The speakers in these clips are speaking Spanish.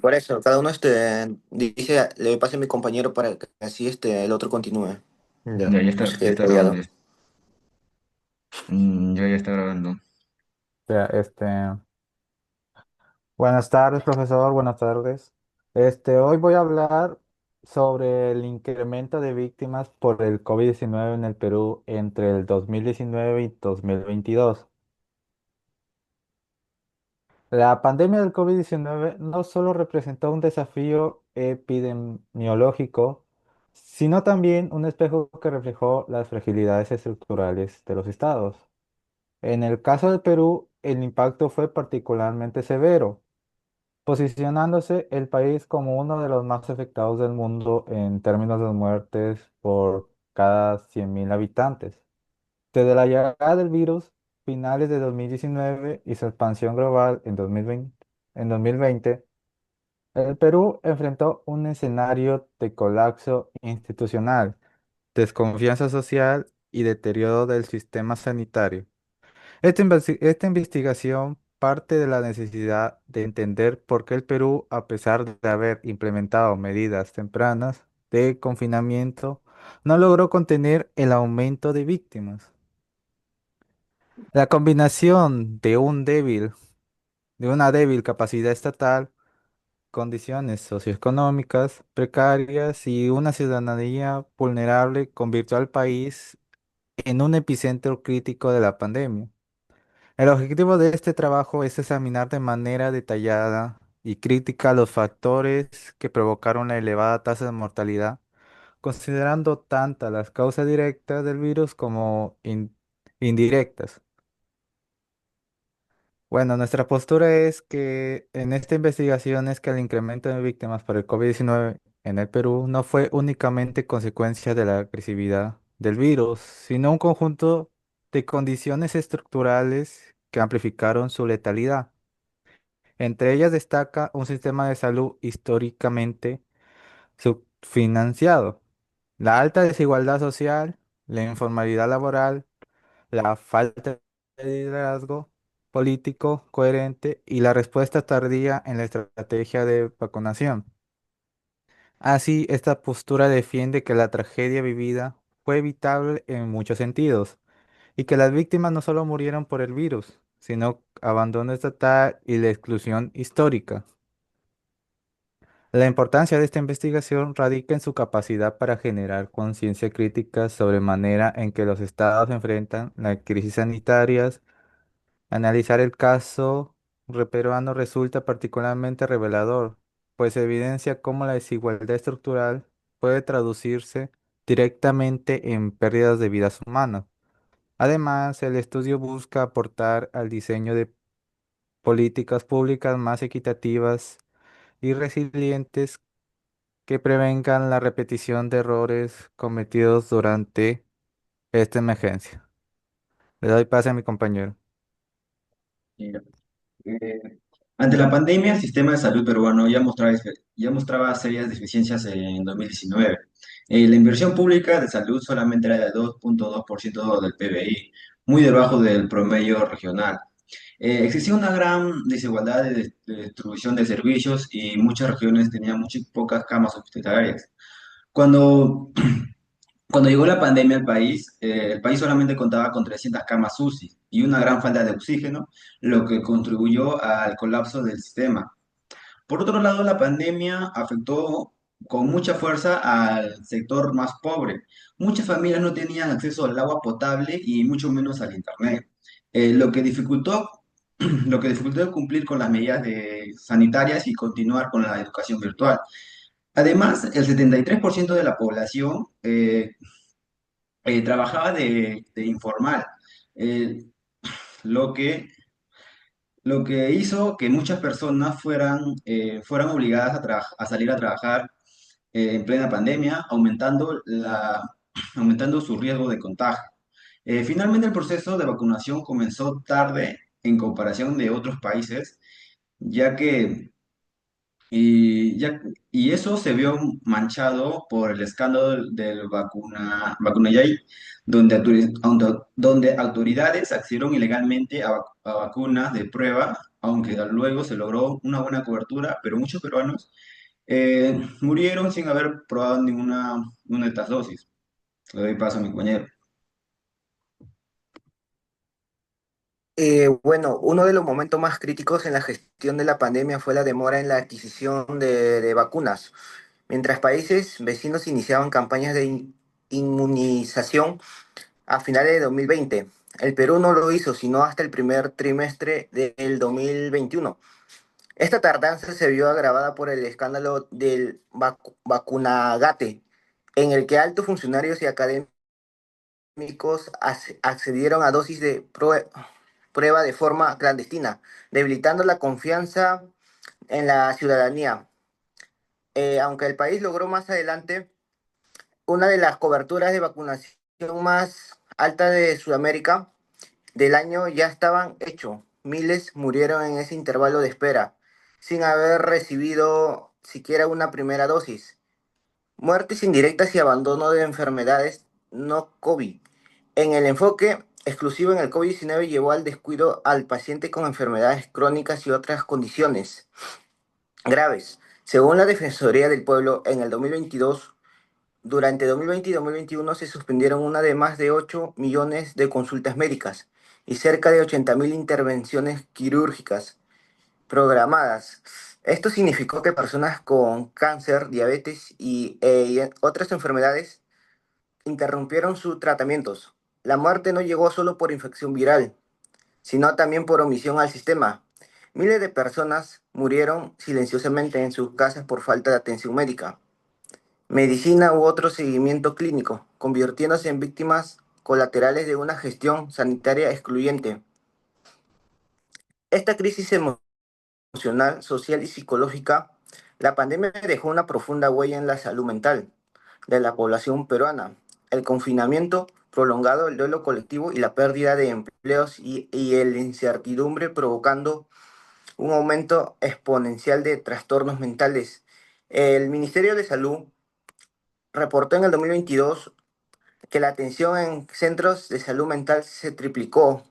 Por eso, cada uno dice, le pase a mi compañero para que así el otro continúe. Ya, Ya, no se ya quede está grabando callado. esto. Ya está grabando. Vea, buenas tardes, profesor, buenas tardes. Hoy voy a hablar sobre el incremento de víctimas por el COVID-19 en el Perú entre el 2019 y 2022. La pandemia del COVID-19 no solo representó un desafío epidemiológico, sino también un espejo que reflejó las fragilidades estructurales de los estados. En el caso del Perú, el impacto fue particularmente severo, posicionándose el país como uno de los más afectados del mundo en términos de muertes por cada 100.000 habitantes. Desde la llegada del virus, finales de 2019 y su expansión global en 2020, el Perú enfrentó un escenario de colapso institucional, desconfianza social y deterioro del sistema sanitario. Esta investigación parte de la necesidad de entender por qué el Perú, a pesar de haber implementado medidas tempranas de confinamiento, no logró contener el aumento de víctimas. La combinación de una débil capacidad estatal, condiciones socioeconómicas precarias y una ciudadanía vulnerable convirtió al país en un epicentro crítico de la pandemia. El objetivo de este trabajo es examinar de manera detallada y crítica los factores que provocaron la elevada tasa de mortalidad, considerando tanto las causas directas del virus como indirectas. Bueno, nuestra postura es que en esta investigación es que el incremento de víctimas por el COVID-19 en el Perú no fue únicamente consecuencia de la agresividad del virus, sino un conjunto de condiciones estructurales que amplificaron su letalidad. Entre ellas destaca un sistema de salud históricamente subfinanciado, la alta desigualdad social, la informalidad laboral, la falta de liderazgo político coherente y la respuesta tardía en la estrategia de vacunación. Así, esta postura defiende que la tragedia vivida fue evitable en muchos sentidos y que las víctimas no solo murieron por el virus, sino abandono estatal y la exclusión histórica. La importancia de esta investigación radica en su capacidad para generar conciencia crítica sobre manera en que los estados enfrentan las crisis sanitarias. Analizar el caso peruano resulta particularmente revelador, pues evidencia cómo la desigualdad estructural puede traducirse directamente en pérdidas de vidas humanas. Además, el estudio busca aportar al diseño de políticas públicas más equitativas y resilientes que prevengan la repetición de errores cometidos durante esta emergencia. Le doy pase a mi compañero. Mira, eh, ante la pandemia, el sistema de salud peruano ya mostraba serias deficiencias en 2019. La inversión pública de salud solamente era del 2,2% del PBI, muy debajo del promedio regional. Existía una gran desigualdad de distribución de servicios y muchas regiones tenían muy pocas camas hospitalarias. Cuando Cuando llegó la pandemia al país, el país solamente contaba con 300 camas UCI y una gran falta de oxígeno, lo que contribuyó al colapso del sistema. Por otro lado, la pandemia afectó con mucha fuerza al sector más pobre. Muchas familias no tenían acceso al agua potable y mucho menos al internet, lo que dificultó, lo que dificultó cumplir con las medidas sanitarias y continuar con la educación virtual. Además, el 73% de la población trabajaba de informal, eh, lo que, lo que hizo que muchas personas fueran obligadas a salir a trabajar en plena pandemia, aumentando su riesgo de contagio. Finalmente, el proceso de vacunación comenzó tarde en comparación de otros países, ya que Y eso se vio manchado por el escándalo del Vacunagate, donde autoridades accedieron ilegalmente a vacunas de prueba, aunque luego se logró una buena cobertura, pero muchos peruanos murieron sin haber probado ninguna de estas dosis. Le doy paso a mi compañero. Bueno, uno de los momentos más críticos en la gestión de la pandemia fue la demora en la adquisición de vacunas. Mientras países vecinos iniciaban campañas de inmunización a finales de 2020, el Perú no lo hizo sino hasta el primer trimestre del 2021. Esta tardanza se vio agravada por el escándalo del vacunagate, en el que altos funcionarios y académicos accedieron a dosis de prueba de forma clandestina, debilitando la confianza en la ciudadanía. Aunque el país logró más adelante una de las coberturas de vacunación más alta de Sudamérica del año, ya estaban hechos. Miles murieron en ese intervalo de espera, sin haber recibido siquiera una primera dosis. Muertes indirectas y abandono de enfermedades no COVID. En el enfoque exclusivo en el COVID-19 llevó al descuido al paciente con enfermedades crónicas y otras condiciones graves. Según la Defensoría del Pueblo, en el 2022, durante 2020 y 2021 se suspendieron una de más de 8 millones de consultas médicas y cerca de 80.000 intervenciones quirúrgicas programadas. Esto significó que personas con cáncer, diabetes y otras enfermedades interrumpieron sus tratamientos. La muerte no llegó solo por infección viral, sino también por omisión al sistema. Miles de personas murieron silenciosamente en sus casas por falta de atención médica, medicina u otro seguimiento clínico, convirtiéndose en víctimas colaterales de una gestión sanitaria excluyente. Esta crisis emocional, social y psicológica, la pandemia dejó una profunda huella en la salud mental de la población peruana. El confinamiento prolongado, el duelo colectivo y la pérdida de empleos y la incertidumbre provocando un aumento exponencial de trastornos mentales. El Ministerio de Salud reportó en el 2022 que la atención en centros de salud mental se triplicó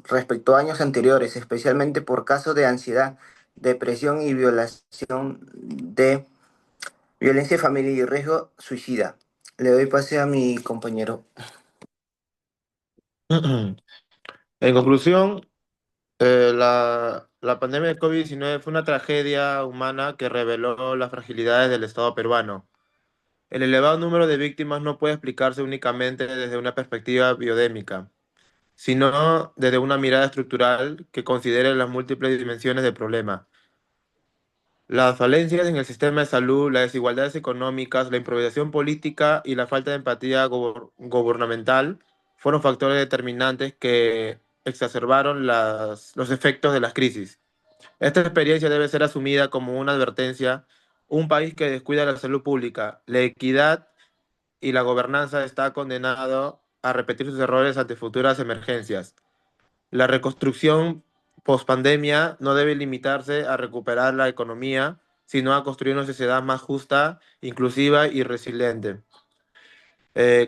respecto a años anteriores, especialmente por casos de ansiedad, depresión y violación de violencia de familia y riesgo suicida. Le doy pase a mi compañero. En conclusión, la pandemia de COVID-19 fue una tragedia humana que reveló las fragilidades del Estado peruano. El elevado número de víctimas no puede explicarse únicamente desde una perspectiva biodémica, sino desde una mirada estructural que considere las múltiples dimensiones del problema. Las falencias en el sistema de salud, las desigualdades económicas, la improvisación política y la falta de empatía gubernamental fueron factores determinantes que exacerbaron los efectos de las crisis. Esta experiencia debe ser asumida como una advertencia. Un país que descuida la salud pública, la equidad y la gobernanza está condenado a repetir sus errores ante futuras emergencias. La reconstrucción post-pandemia no debe limitarse a recuperar la economía, sino a construir una sociedad más justa, inclusiva y resiliente.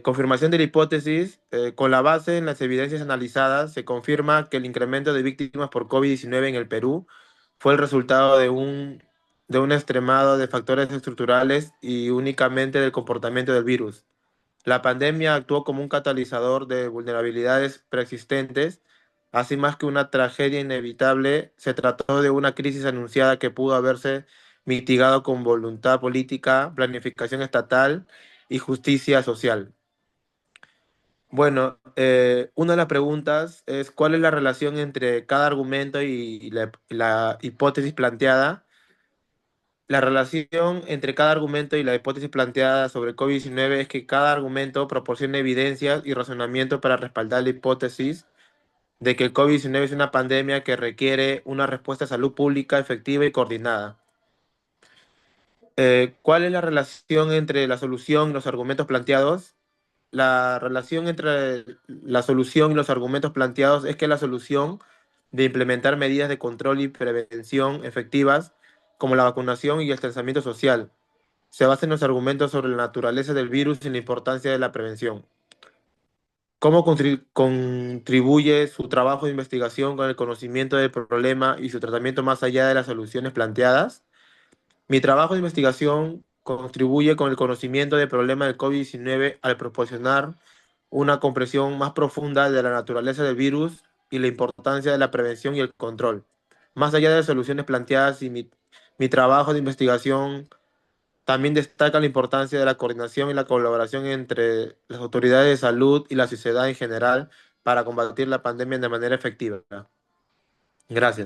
Confirmación de la hipótesis. Con la base en las evidencias analizadas, se confirma que el incremento de víctimas por COVID-19 en el Perú fue el resultado de un extremado de factores estructurales y únicamente del comportamiento del virus. La pandemia actuó como un catalizador de vulnerabilidades preexistentes. Así, más que una tragedia inevitable, se trató de una crisis anunciada que pudo haberse mitigado con voluntad política, planificación estatal y justicia social. Bueno, una de las preguntas es ¿cuál es la relación entre cada argumento y la hipótesis planteada? La relación entre cada argumento y la hipótesis planteada sobre COVID-19 es que cada argumento proporciona evidencias y razonamiento para respaldar la hipótesis de que el COVID-19 es una pandemia que requiere una respuesta de salud pública efectiva y coordinada. ¿Cuál es la relación entre la solución y los argumentos planteados? La relación entre la solución y los argumentos planteados es que la solución de implementar medidas de control y prevención efectivas como la vacunación y el distanciamiento social. Se basa en los argumentos sobre la naturaleza del virus y la importancia de la prevención. ¿Cómo contribuye su trabajo de investigación con el conocimiento del problema y su tratamiento más allá de las soluciones planteadas? Mi trabajo de investigación contribuye con el conocimiento del problema del COVID-19 al proporcionar una comprensión más profunda de la naturaleza del virus y la importancia de la prevención y el control. Más allá de las soluciones planteadas, mi trabajo de investigación también destaca la importancia de la coordinación y la colaboración entre las autoridades de salud y la sociedad en general para combatir la pandemia de manera efectiva. Gracias.